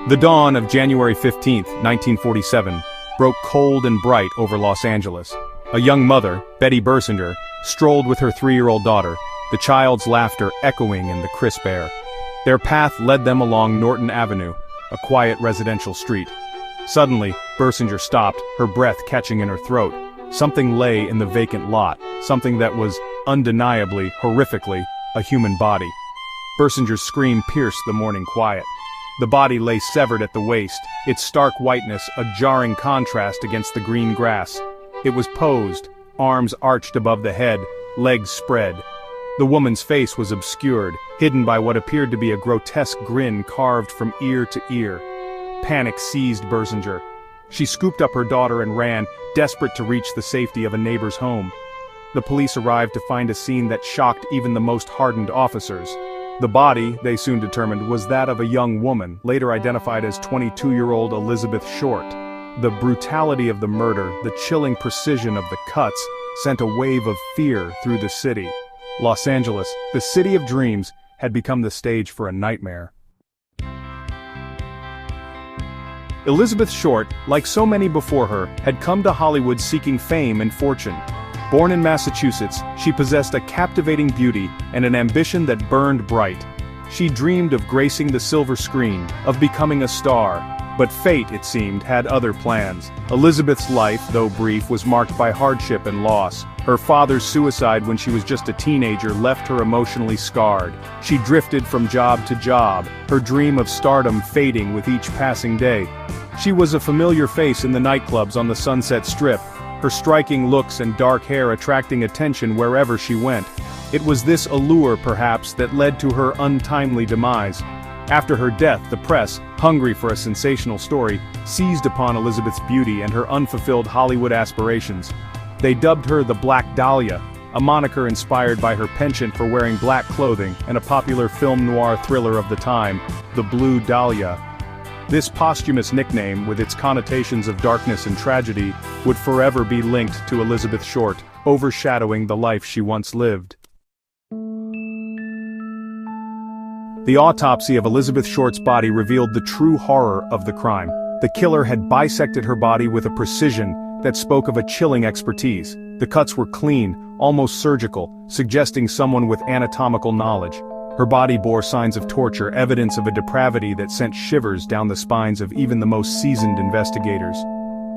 The dawn of January 15, 1947, broke cold and bright over Los Angeles. A young mother, Betty Bersinger, strolled with her 3-year-old daughter, the child's laughter echoing in the crisp air. Their path led them along Norton Avenue, a quiet residential street. Suddenly, Bersinger stopped, her breath catching in her throat. Something lay in the vacant lot, something that was, undeniably, horrifically, a human body. Bersinger's scream pierced the morning quiet. The body lay severed at the waist, its stark whiteness a jarring contrast against the green grass. It was posed, arms arched above the head, legs spread. The woman's face was obscured, hidden by what appeared to be a grotesque grin carved from ear to ear. Panic seized Bersinger. She scooped up her daughter and ran, desperate to reach the safety of a neighbor's home. The police arrived to find a scene that shocked even the most hardened officers. The body, they soon determined, was that of a young woman, later identified as 22-year-old Elizabeth Short. The brutality of the murder, the chilling precision of the cuts, sent a wave of fear through the city. Los Angeles, the city of dreams, had become the stage for a nightmare. Elizabeth Short, like so many before her, had come to Hollywood seeking fame and fortune. Born in Massachusetts, she possessed a captivating beauty and an ambition that burned bright. She dreamed of gracing the silver screen, of becoming a star. But fate, it seemed, had other plans. Elizabeth's life, though brief, was marked by hardship and loss. Her father's suicide when she was just a teenager left her emotionally scarred. She drifted from job to job, her dream of stardom fading with each passing day. She was a familiar face in the nightclubs on the Sunset Strip, her striking looks and dark hair attracting attention wherever she went. It was this allure, perhaps, that led to her untimely demise. After her death, the press, hungry for a sensational story, seized upon Elizabeth's beauty and her unfulfilled Hollywood aspirations. They dubbed her the Black Dahlia, a moniker inspired by her penchant for wearing black clothing and a popular film noir thriller of the time, The Blue Dahlia. This posthumous nickname, with its connotations of darkness and tragedy, would forever be linked to Elizabeth Short, overshadowing the life she once lived. The autopsy of Elizabeth Short's body revealed the true horror of the crime. The killer had bisected her body with a precision that spoke of a chilling expertise. The cuts were clean, almost surgical, suggesting someone with anatomical knowledge. Her body bore signs of torture, evidence of a depravity that sent shivers down the spines of even the most seasoned investigators.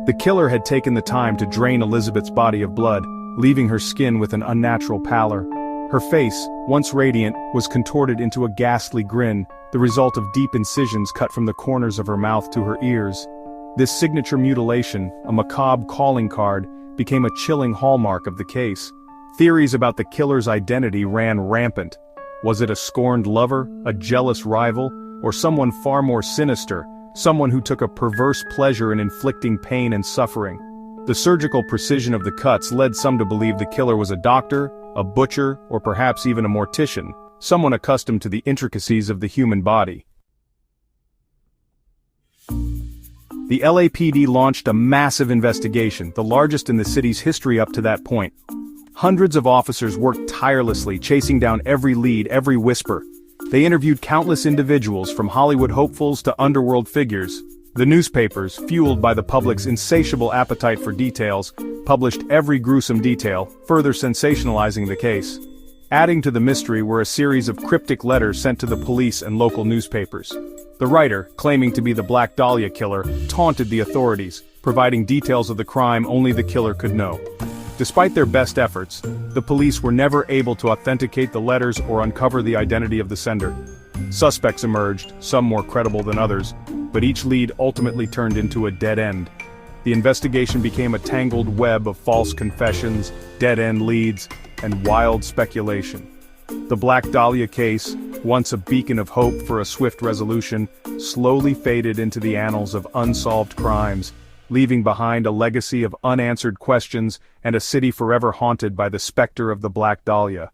The killer had taken the time to drain Elizabeth's body of blood, leaving her skin with an unnatural pallor. Her face, once radiant, was contorted into a ghastly grin, the result of deep incisions cut from the corners of her mouth to her ears. This signature mutilation, a macabre calling card, became a chilling hallmark of the case. Theories about the killer's identity ran rampant. Was it a scorned lover, a jealous rival, or someone far more sinister, someone who took a perverse pleasure in inflicting pain and suffering? The surgical precision of the cuts led some to believe the killer was a doctor, a butcher, or perhaps even a mortician, someone accustomed to the intricacies of the human body. The LAPD launched a massive investigation, the largest in the city's history up to that point. Hundreds of officers worked tirelessly, chasing down every lead, every whisper. They interviewed countless individuals, from Hollywood hopefuls to underworld figures. The newspapers, fueled by the public's insatiable appetite for details, published every gruesome detail, further sensationalizing the case. Adding to the mystery were a series of cryptic letters sent to the police and local newspapers. The writer, claiming to be the Black Dahlia killer, taunted the authorities, providing details of the crime only the killer could know. Despite their best efforts, the police were never able to authenticate the letters or uncover the identity of the sender. Suspects emerged, some more credible than others, but each lead ultimately turned into a dead end. The investigation became a tangled web of false confessions, dead-end leads, and wild speculation. The Black Dahlia case, once a beacon of hope for a swift resolution, slowly faded into the annals of unsolved crimes, leaving behind a legacy of unanswered questions and a city forever haunted by the specter of the Black Dahlia.